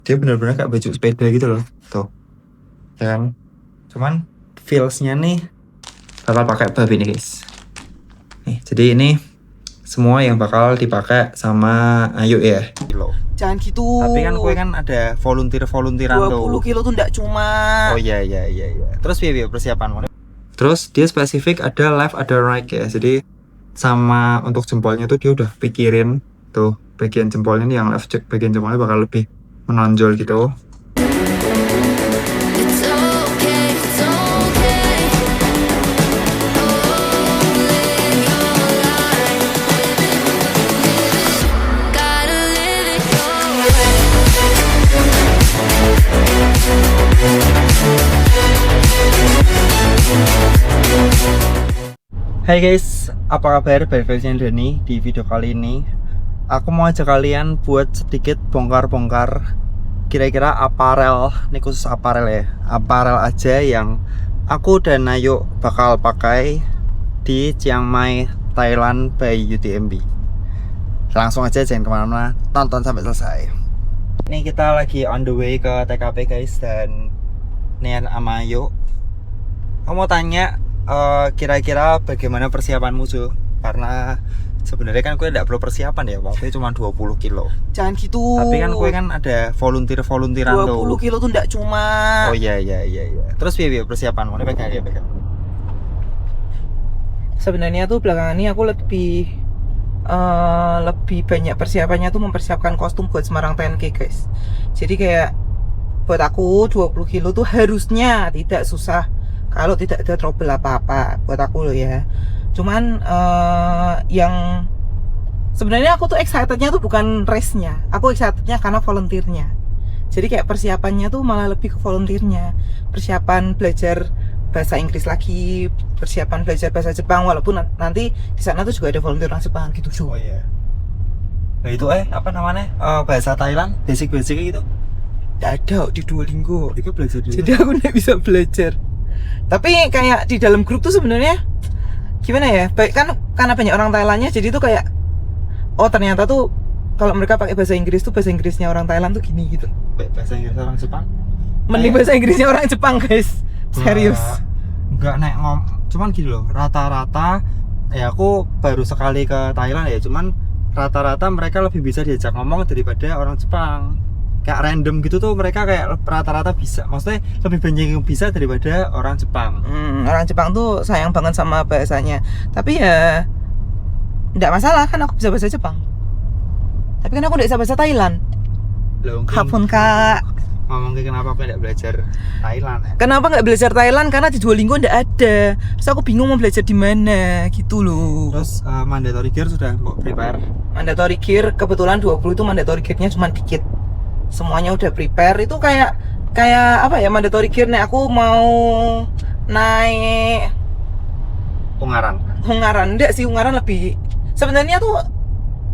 Dia benar-benar kayak baju sepeda gitu loh, tuh, ya kan? Cuman feelsnya nih bakal pakai bab ini guys. Nih, jadi ini semua yang bakal dipakai sama Ayu ya. Kilo. Jangan gitu. Tapi kan kue kan ada volunteeran 20 tuh. kilo tuh ndak cuma. Oh iya. Terus piye persiapan? Terus dia spesifik ada left ada right ya. Jadi sama untuk jempolnya tuh dia udah pikirin tuh bagian jempolnya nih yang left bagian jempolnya bakal lebih menonjol gitu. Hai guys, apa kabar? Balik lagi dengan Dani. Di video kali ini aku mau ajak kalian buat sedikit bongkar-bongkar kira-kira aparel, ini khusus aparel ya, aparel aja yang aku dan Ayu bakal pakai di Chiang Mai, Thailand by UTMB. Langsung aja, jangan kemana-mana, tonton sampai selesai. Ini kita lagi on the way ke TKP guys, dan Nian sama Ayu. Aku mau tanya, kira-kira bagaimana persiapanmu Jo? Karena sebenarnya kan gue tidak perlu persiapan ya, waktunya cuma 20 kilo. Jangan gitu. Tapi kan gue kan ada volunteeran 20 tuh. kilo tuh ndak cuma. Oh iya. Terus piye persiapanmu? Ini pegang. Sebenarnya tuh belakangan ini aku lebih banyak persiapannya tuh mempersiapkan kostum buat Semarang 10K guys. Jadi kayak buat aku 20 kilo tuh harusnya tidak susah kalau tidak ada trouble apa-apa buat aku loh ya. Cuman yang sebenarnya aku tuh excitednya tuh bukan race-nya, aku excitednya karena volunteer-nya. Jadi kayak persiapannya tuh malah lebih ke volunteer-nya. Persiapan belajar bahasa Inggris lagi, persiapan belajar bahasa Jepang, walaupun nanti di sana tuh juga ada volunteer orang Jepang gitu juga. Oh iya. Nah itu apa namanya? Bahasa Thailand, basic gitu. Nggak ada di Duolingo. Itu belajar dulu. Jadi aku nggak bisa belajar. Tapi kayak di dalam grup tuh sebenarnya gimana ya? Baik kan karena banyak orang Thailandnya, jadi tuh kayak oh ternyata tuh kalau mereka pakai bahasa Inggris tuh bahasa Inggrisnya orang Thailand tuh gini gitu. Bahasa Inggris orang Jepang? Mending bahasa Inggrisnya orang Jepang guys. Serius. Enggak naik cuman gini loh, rata-rata ya aku baru sekali ke Thailand ya, cuman rata-rata mereka lebih bisa diajak ngomong daripada orang Jepang. Kayak random gitu tuh mereka kayak rata-rata bisa, maksudnya lebih banyak yang bisa daripada orang Jepang. Orang Jepang tuh sayang banget sama bahasanya. Tapi ya enggak masalah kan aku bisa bahasa Jepang. Tapi kan aku enggak bisa bahasa Thailand. Kapun kak. Ngomongin kenapa aku enggak belajar Thailand ya? Kenapa nggak belajar Thailand? Karena di Duolingo nggak ada. Terus aku bingung mau belajar di mana gitu loh. Terus mandatory gear sudah mau prepare? Mandatory gear kebetulan 20 itu mandatory gearnya cuma dikit. Semuanya udah prepare. Itu kayak apa ya mandatory gear nih? Aku mau naik Ungaran. Enggak sih, Ungaran lebih. Sebenarnya tuh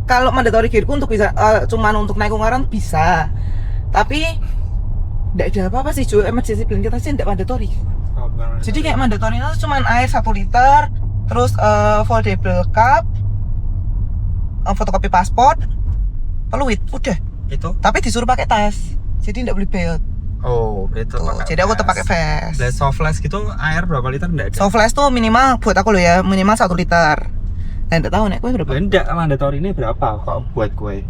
kalau mandatory gearku untuk bisa cuman untuk naik Ungaran bisa. Tapi enggak ada apa-apa sih cuy, emergency blanket aja enggak mandatory. Jadi kayak mandatory itu cuman air 1 liter, terus foldable cup, fotokopi paspor, peluit, udah. Itu? Tapi disuruh pakai tas, jadi enggak beli belt. Oh, itu pakai. Jadi aku tetap pakai vest. Belt soft flask gitu air berapa liter enggak ada? Soft flask tuh minimal buat aku loh ya, minimal 1 liter. Dan enggak tahu nek kowe berapa? Enggak, mandatory ini berapa kok buat gue?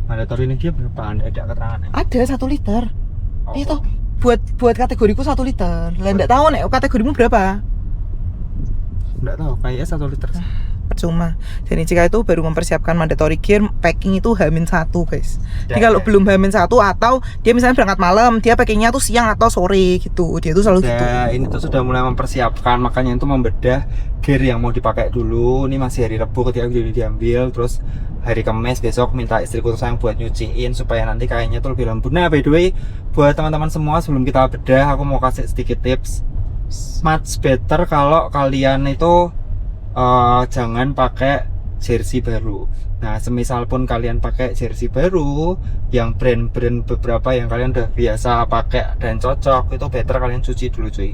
Mandatory ini dia berapa? Ada keterangannya? Ada 1 liter. Oh. Itu buat kategoriku 1 liter. Lah enggak tahu nek kategorimu berapa? Enggak tahu, kayaknya 1 liter. Percuma. Jadi jika itu baru mempersiapkan mandatory gear, packing itu H-1 guys. Jadi kalau belum H-1 atau dia misalnya berangkat malam, dia packingnya tuh siang atau sore gitu. Dia tuh selalu gitu. Ini tuh sudah mulai mempersiapkan, makanya itu membedah gear yang mau dipakai dulu. Ini masih hari Rabu ketika jadi diambil, terus hari Kamis besok minta istriku sayang buat nyuciin supaya nanti kayaknya tuh lebih lembut. Nah, by the way, buat teman-teman semua sebelum kita bedah, aku mau kasih sedikit tips. Much better kalau kalian itu jangan pakai jersey baru. Nah, semisal pun kalian pakai jersey baru yang brand-brand beberapa yang kalian udah biasa pakai dan cocok, itu better kalian cuci dulu cuy.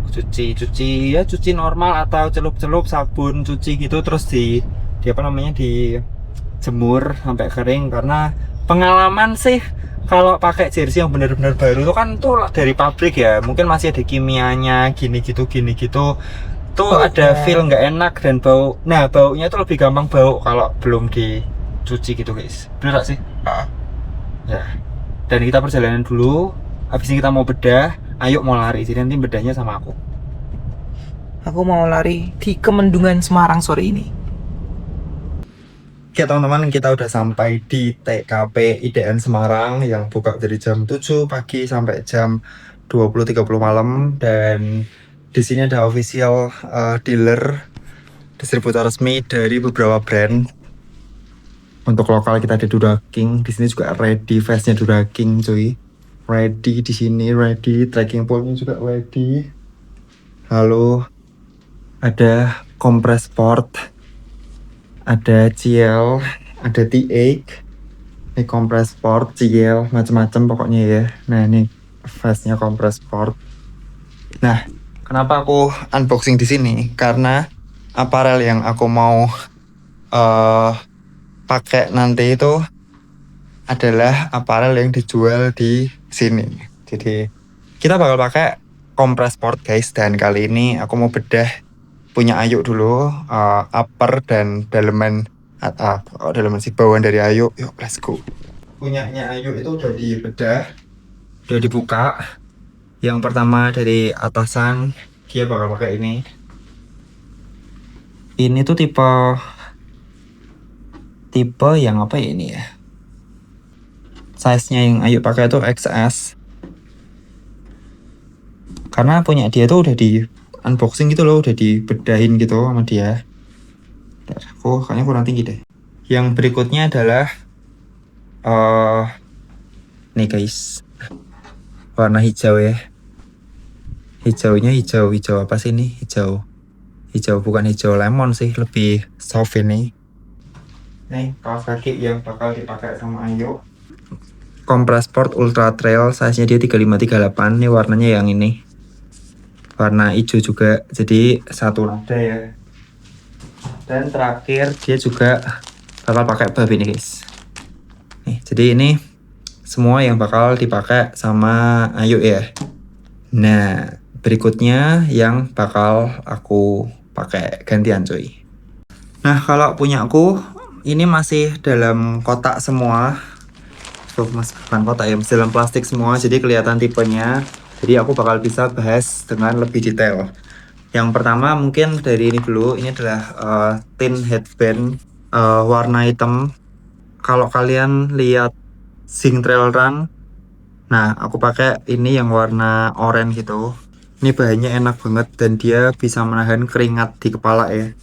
Cuci normal atau celup-celup sabun cuci gitu, terus di jemur sampai kering. Karena pengalaman sih kalau pakai jersey yang benar-benar baru tuh kan tuh dari pabrik ya, mungkin masih ada kimianya gini gitu tuh ada feel nggak enak dan bau. Nah, baunya tuh lebih gampang bau kalau belum dicuci gitu guys, bener gak sih? Ya, dan kita perjalanan dulu, habis ini kita mau bedah, ayo mau lari, jadi nanti bedahnya sama aku. Aku mau lari di Kemendungan Semarang sore ini. Oke teman-teman, kita udah sampai di TKP IDN Semarang yang buka dari jam 7 pagi sampai jam 20.30 malam, dan di sini ada official dealer, distributor resmi dari beberapa brand. Untuk lokal kita ada Dura King, di sini juga ready vestnya Dura King cuy. Ready di sini, ready trekking pole-nya juga ready. Lalu ada Compress Sport, ada CL, ada T8, ini Compress Sport, CL, macam-macam pokoknya ya. Nah ini vestnya Compress Sport. Nah, kenapa aku unboxing di sini? Karena apparel yang aku mau pakai nanti itu adalah apparel yang dijual di sini. Jadi kita bakal pakai Compress Sport guys, dan kali ini aku mau bedah punya Ayu dulu, upper dan daleman, daleman si bawaan dari Ayu. Yuk let's go. Punyanya Ayu itu udah dibedah, udah dibuka. Yang pertama dari atasan, dia bakal pakai ini. Ini tuh tipe yang apa ya ini ya? Size-nya yang Ayu pakai itu XS. Karena punya dia tuh udah di unboxing gitu loh, udah dibedahin gitu sama dia. Aku kayaknya kurang tinggi deh. Yang berikutnya adalah nih guys, warna hijau ya. Hijaunya hijau apa sih ini? Hijau bukan hijau lemon sih, lebih soft ini. Nih kaos kaki yang bakal dipakai sama Ayu, Compress Sport Ultra Trail, size-nya dia 3538. Ini warnanya yang ini, warna hijau juga, jadi satu nada ya. Dan terakhir dia juga bakal pakai bab ini guys. Nih, jadi ini semua yang bakal dipakai sama Ayu ya. Nah, berikutnya yang bakal aku pakai gantian cuy. Nah, kalau punya aku ini masih dalam kotak semua. Tuh, masih bukan kotak ya, masih dalam plastik semua, jadi kelihatan tipenya. Jadi aku bakal bisa bahas dengan lebih detail. Yang pertama mungkin dari ini dulu. Ini adalah tin headband warna hitam. Kalau kalian lihat Zing Trail Run, nah aku pakai ini yang warna oranye gitu. Ini bahannya enak banget dan dia bisa menahan keringat di kepala ya.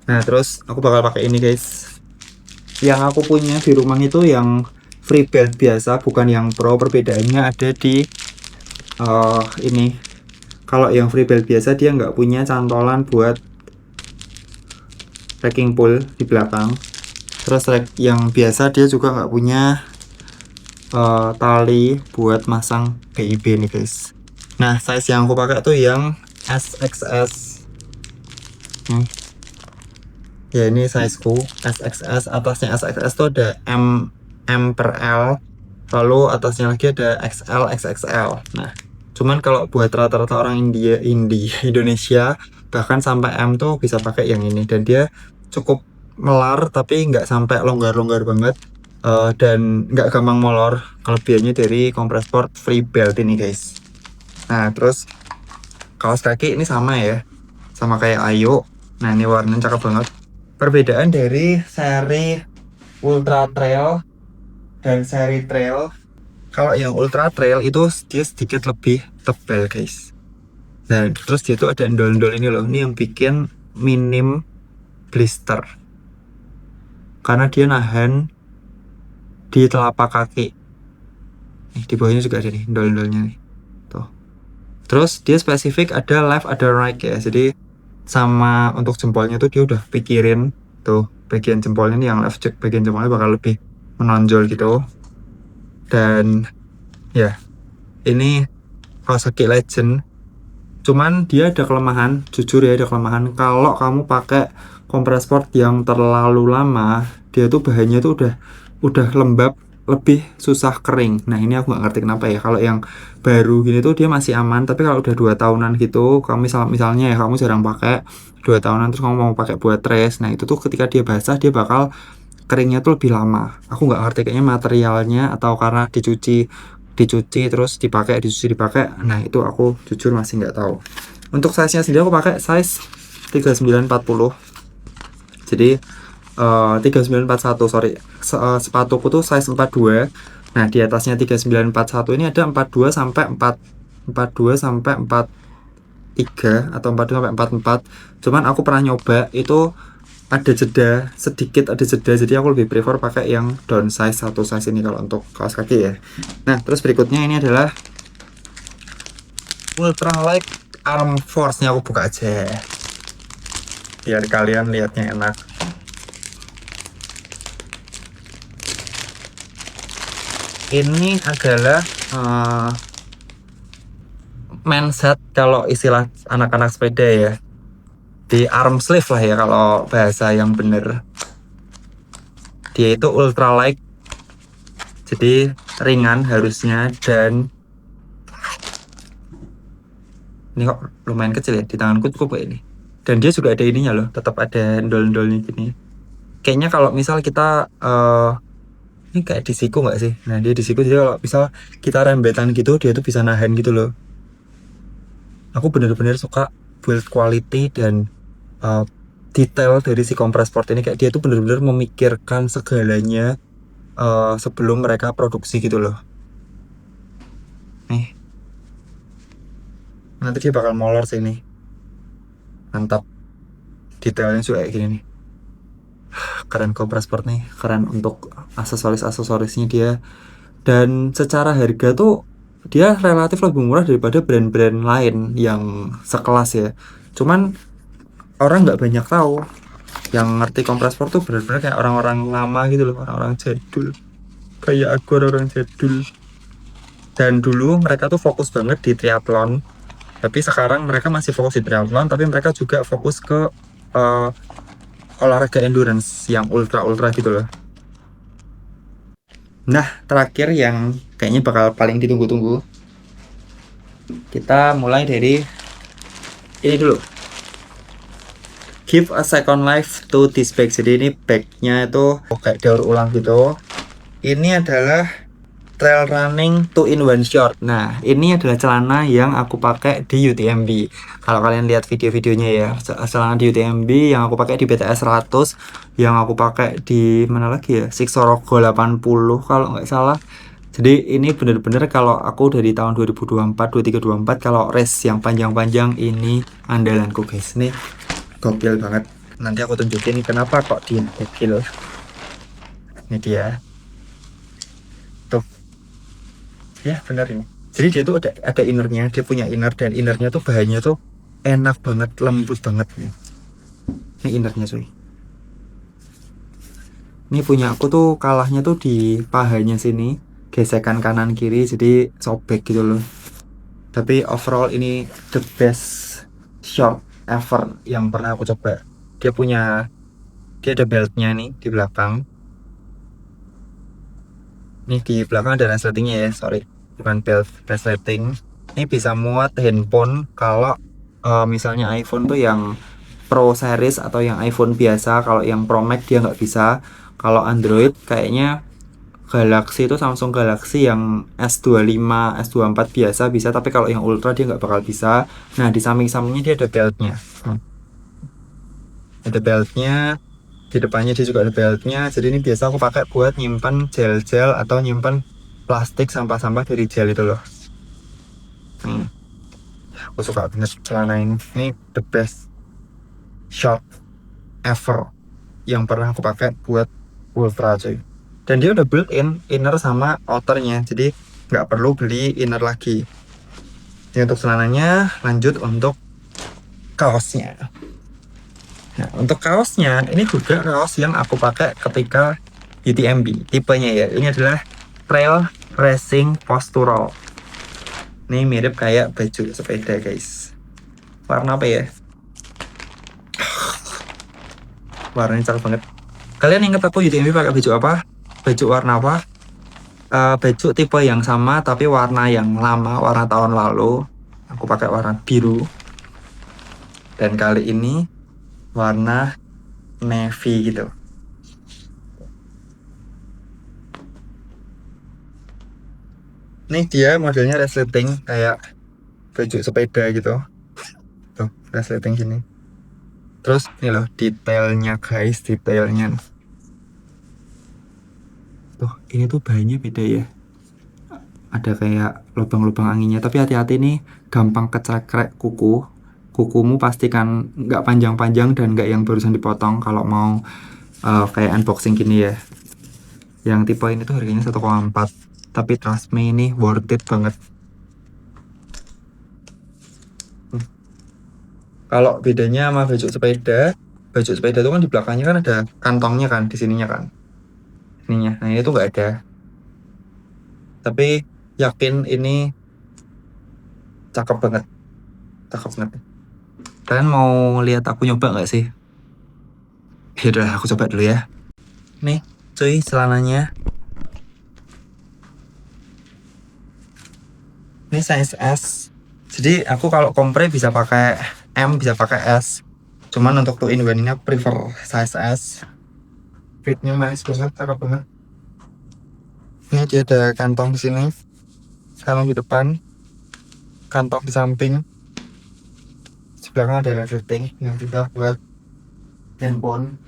Nah terus aku bakal pakai ini guys. Yang aku punya di rumah itu yang free belt biasa, bukan yang pro. Perbedaannya ada di ini. Kalau yang free belt biasa dia nggak punya cantolan buat trekking pole di belakang. Terus yang biasa dia juga nggak punya tali buat masang PIB nih guys. Nah size yang aku pakai tuh yang SXS. Ya ini sizeku SXS, atasnya SXS tuh ada M per L, lalu atasnya lagi ada XL, XXL. Nah cuman kalau buat rata-rata orang Indonesia bahkan sampai M tuh bisa pakai yang ini, dan dia cukup melar tapi nggak sampai longgar-longgar banget, dan nggak gampang molor. Kelebihannya dari Compress Sport free belt ini guys. Nah terus kaos kaki ini sama ya, sama kayak Ayu. Nah ini warnanya cakep banget. Perbedaan dari seri Ultra Trail dan seri Trail, kalau yang Ultra Trail itu dia sedikit lebih tebal guys. Nah terus dia tuh ada endol-endol ini loh, ini yang bikin minim blister karena dia nahan di telapak kaki. Nih di bawahnya juga ada nih endol-endolnya nih tuh. Terus dia spesifik ada left ada right ya, jadi sama untuk jempolnya tuh dia udah pikirin tuh, bagian jempolnya nih yang left, bagian jempolnya bakal lebih menonjol gitu. Dan ya ini kaos kaki legend, cuman dia ada kelemahan, jujur ya ada kelemahan. Kalau kamu pakai Compress Sport yang terlalu lama, dia tuh bahannya tuh udah lembab, lebih susah kering. Nah ini aku nggak ngerti kenapa ya. Kalau yang baru gini tuh dia masih aman, tapi kalau udah 2 tahunan gitu, kamu misalnya ya kamu jarang pakai 2 tahunan terus kamu mau pakai buat race, nah itu tuh ketika dia basah dia bakal keringnya tuh lebih lama. Aku nggak ngerti kayaknya materialnya atau karena dicuci terus dipakai. Nah itu aku jujur masih nggak tahu. Untuk size nya sendiri aku pakai size 3940. Jadi 3941, sorry. Sepatuku tuh size 42. Nah di atasnya 3941 ini ada 42 sampai 42 sampai 43 atau 42 sampai 44. Cuman aku pernah nyoba itu ada jeda sedikit, jadi aku lebih prefer pakai yang down size satu size ini kalau untuk kaos kaki ya. Nah terus berikutnya ini adalah Ultralight Arm Force nya. Aku buka aja biar kalian lihatnya enak. Ini adalah mindset kalau istilah anak-anak sepeda ya, di arm sleeve lah ya kalau bahasa yang bener. Dia itu ultralight, jadi ringan harusnya, dan ini kok lumayan kecil ya di tanganku cukup kayak ini. Dan dia juga ada ininya loh, tetap ada endol-endolnya gini. Kayaknya kalau misal kita ini kayak di siku nggak sih? Nah dia di siku, jadi kalau misal kita rembetan gitu dia tuh bisa nahan gitu loh. Aku bener-bener suka build quality dan detail dari si Compra Sport ini. Kayak dia tuh bener-bener memikirkan segalanya sebelum mereka produksi gitu loh. Nih nanti dia bakal molor sini, mantap. Detailnya juga kayak gini nih, keren. Compra Sport nih keren untuk aksesorisnya dia. Dan secara harga tuh dia relatif lebih murah daripada brand-brand lain yang sekelas ya. Cuman orang nggak banyak tahu. Yang ngerti Compra Sport tuh benar-benar kayak orang-orang lama gitu loh, orang-orang jadul. Kayak aku orang jadul. Dan dulu mereka tuh fokus banget di triathlon. Tapi sekarang mereka masih fokus di triathlon, tapi mereka juga fokus ke olahraga endurance yang ultra gitu loh. Nah terakhir yang kayaknya bakal paling ditunggu-tunggu, kita mulai dari ini dulu. Give a second life to this bag. Jadi ini bagnya itu kayak daur ulang gitu. Ini adalah trail running 2-in-1 short. Nah ini adalah celana yang aku pakai di UTMB. Kalau kalian lihat video-videonya ya, celana di UTMB yang aku pakai di BTS 100, yang aku pakai di mana lagi ya, Siksorogo 80 kalau nggak salah. Jadi ini bener-bener kalau aku dari tahun 2024, 23, 24 kalau race yang panjang-panjang ini andalanku guys. Ini gokil banget. Nanti aku tunjukin kenapa kok dia gokil. Ini dia. Tuh. Ya benar ini. Jadi dia tuh ada innernya, dia punya inner, dan innernya tuh bahannya tuh enak banget, lembut banget nih. Ini innernya cuy. Ini punya aku tuh kalahnya tuh di pahanya sini, gesekan kanan kiri jadi sobek gitu loh. Tapi overall ini the best short ever yang pernah aku coba. Dia ada beltnya nih di belakang. Nih di belakang ada resletingnya ya, sorry, bukan belt, resleting. Ini bisa muat handphone kalau misalnya iPhone tuh yang Pro series atau yang iPhone biasa. Kalau yang Pro Max dia nggak bisa. Kalau Android kayaknya Galaxy itu, Samsung Galaxy yang S25, S24 biasa bisa, tapi kalau yang Ultra dia nggak bakal bisa. Nah di samping-sampingnya dia ada beltnya. Ada beltnya, di depannya dia juga ada beltnya. Jadi ini biasa aku pakai buat nyimpan gel-gel atau nyimpan plastik sampah-sampah dari gel itu loh. Aku suka banget celana ini. Ini the best short ever yang pernah aku pakai buat ultra cuy. Dan dia udah built in inner sama outernya, jadi nggak perlu beli inner lagi. Ini untuk celananya. Lanjut untuk kaosnya. Nah untuk kaosnya ini juga kaos yang aku pakai ketika UTMB. Tipenya ya ini adalah Trail Racing Postural. Ini mirip kayak baju sepeda guys. Warna apa ya? Warnanya cakep banget. Kalian ingat aku UTMB pakai baju apa? Baju warna apa? baju tipe yang sama tapi warna yang lama, warna tahun lalu. Aku pakai warna biru. Dan kali ini warna navy gitu. Nih dia modelnya resleting kayak baju sepeda gitu. Tuh, resleting sini. Terus ini loh detailnya guys, detailnya. Tuh, ini tuh bahannya beda ya. Ada kayak lubang-lubang anginnya, tapi hati-hati nih, gampang kecekrek kuku. Kukumu pastikan nggak panjang-panjang dan nggak yang barusan dipotong kalau mau kayak unboxing gini ya. Yang tipe ini tuh harganya 1,4, tapi trust me ini worth it banget. Kalau bedanya sama baju sepeda itu kan di belakangnya kan ada kantongnya kan, di sininya kan. Ininya, nah ini tuh nggak ada. Tapi yakin ini cakep banget, cakep banget. Kalian mau lihat aku nyoba nggak sih? Yaudah, aku coba dulu ya. Nih, cuy, celananya. Ini size S. Jadi aku kalau kompre bisa pakai M, bisa pakai S. Cuman untuk two in one ini aku prefer size S. Fitnya nice banget, cakep banget. Ini dia ada kantong di sini, kantong di depan, kantong di samping. Di belakang ada resleting yang kita buat handphone.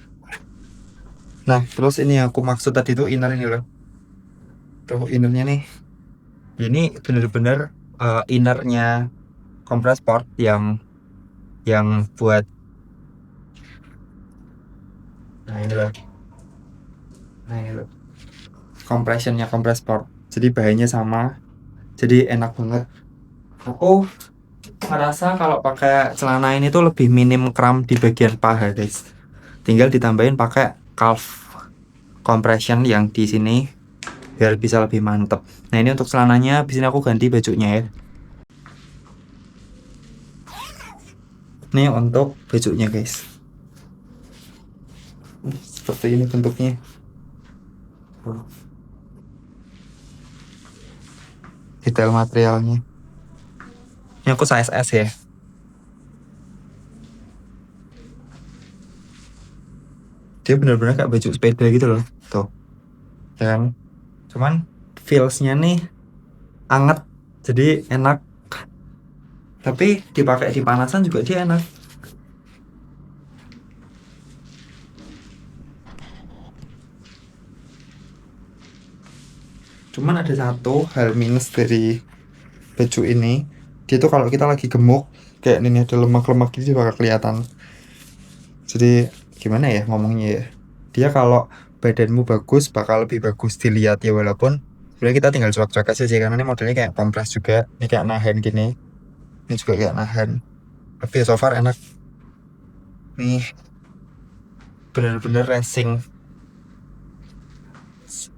Nah, terus ini yang aku maksud tadi tuh inner ini loh. Tuh innernya nih. Ini bener-bener innernya Compre Sport yang buat. Nah ini loh. Nah ini loh. Compressionnya Compre Sport. Jadi bahannya sama. Jadi enak banget. Aku merasa kalau pakai celana ini tuh lebih minim kram di bagian paha guys. Tinggal ditambahin pakai calf compression yang di sini biar bisa lebih mantep. Nah ini untuk celananya, di sini aku ganti bajunya ya. Ini untuk bajunya guys. Seperti ini bentuknya. Detail materialnya. Ini aku size S ya. Dia benar-benar kayak baju sepeda gitu loh. Tuh. Ya kan? Cuman feelsnya nih anget, jadi enak. Tapi dipakai di panasan juga dia enak. Cuman ada satu hal minus dari baju ini. Dia tuh kalau kita lagi gemuk, kayak ini ada lemak-lemak gitu bakal kelihatan. Jadi gimana ya ngomongnya ya. Dia kalau badanmu bagus bakal lebih bagus dilihat ya, walaupun sebenarnya kita tinggal cuek-cuek aja sih, karena ini modelnya kayak kompres juga. Ini kayak nahan gini. Ini juga kayak nahan. Tapi so far enak. Nih bener-bener racing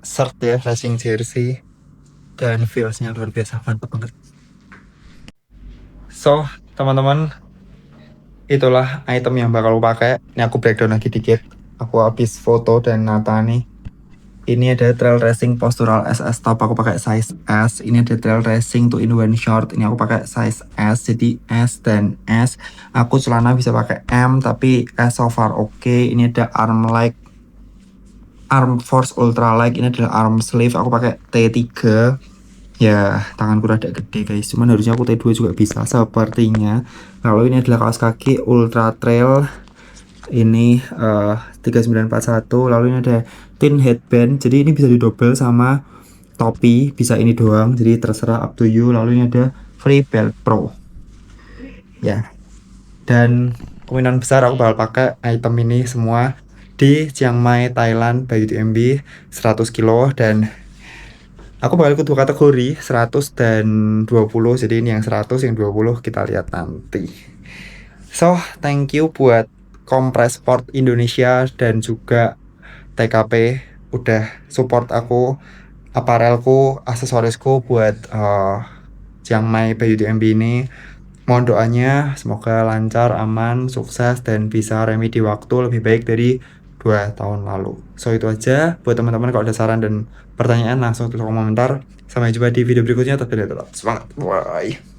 shirt ya, racing jersey, dan feelsnya luar biasa, mantap banget. So teman-teman, itulah item yang bakal aku pakai. Ini aku breakdown lagi dikit. Aku habis foto dan nata nih. Ini ada trail racing postural SS top, aku pakai size S. Ini ada trail racing 2-in-1 short, ini aku pakai size S. Jadi S dan S. Aku celana bisa pakai M, tapi S so far oke. Ini ada arm force ultra light, ini adalah arm sleeve, aku pakai T3. Ya tanganku rada gede guys, cuman harusnya aku T2 juga bisa sepertinya. Lalu ini adalah kaos kaki ultra trail, ini 3941. Lalu ini ada tin headband, jadi ini bisa didobel sama topi, bisa ini doang, jadi terserah, up to you. Lalu ini ada free belt pro ya. Dan kemungkinan besar aku bakal pakai item ini semua di Chiang Mai, Thailand by UTMB 100 kilo, dan aku bakal ikut dua kategori, 100 dan 20. Jadi ini yang 100, yang 20 kita lihat nanti. So thank you buat Compre Sport Indonesia dan juga TKP udah support aku, aparelku, aksesorisku buat Chiang Mai by UTMB ini. Mohon doanya semoga lancar, aman, sukses, dan bisa remedi waktu lebih baik dari 2 tahun lalu. So itu aja buat teman-teman, kalau ada saran dan pertanyaan langsung tulis komentar. Sampai jumpa di video berikutnya, tapi tetap semangat. Bye.